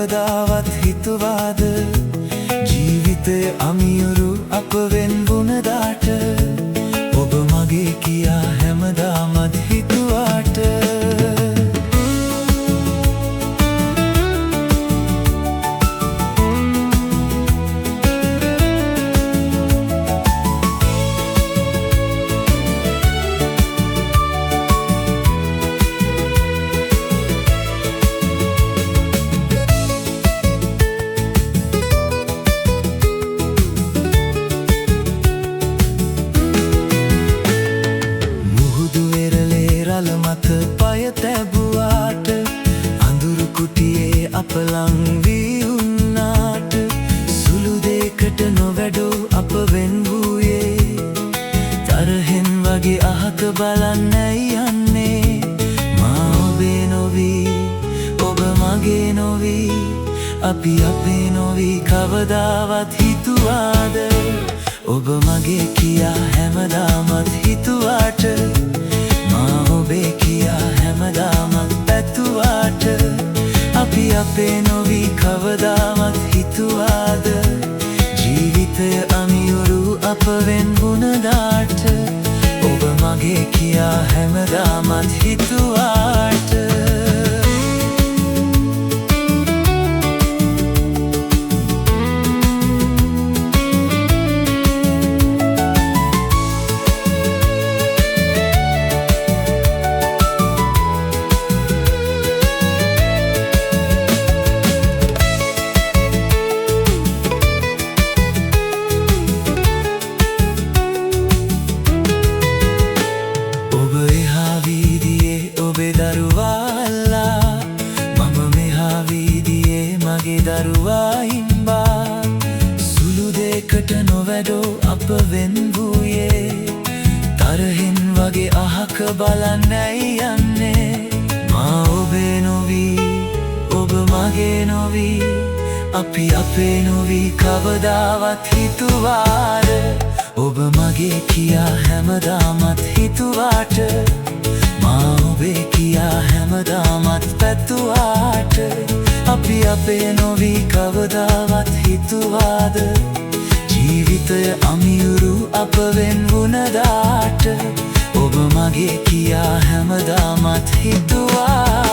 කවදාවත් හිතුවාද ජීවිතය අමියුරු අප වෙන්වුණදාට ඔබ මගේ කියා හැමදාමත් හිතුවාට මත පය තැබුවාට අඳුරු කුටියේ අප ලං වී උන්නාට සුළු දෙයකට නොවැඩූ අප වෙන් වූයේ තරහෙන් වගේ අහක බලන්නයි යන්නේ මා ඔබේ නොවී ඔබ මගේ නොවී අපි අපේ නොවී කවදාවත් හිතුවාද ඔබ මගේ කියා හැමදාමත් හිතුවාට ඔබේ කියා හැමදාමත් පැතුවාට අපි අපේ නොවී කවදාවත් හිතුවාද ජීවිතය අමියුරු අප වෙන්වුණදාට ඔබ මගේ කියා හැමදාමත් හිතුවාට ඔබේ දරුවාලා මම මෙහා වීදියේ මගේ දරුවා හිම්බා සුළු දෙයකට නොවැඩෝ අප වෙන් වූයේ තරහෙන් වගේ අහක බලන්නයි යන්නේ මා ඔබේ නොවී ඔබ මගේ නොවී අපි අපේ නොවී කවදාවත් හිතුවාද ඔබ මගේ කියා හැමදාමත් හිතුවාට මා ඔබේ කියා හැමදාමත් පැතුවාට අපි අපේ නොවී කවදාවත් හිතුවාද ජීවිතය අමියුරු අප වෙන්වුණදාට ඔබ මගේ කියා හැමදාමත් හිතුවා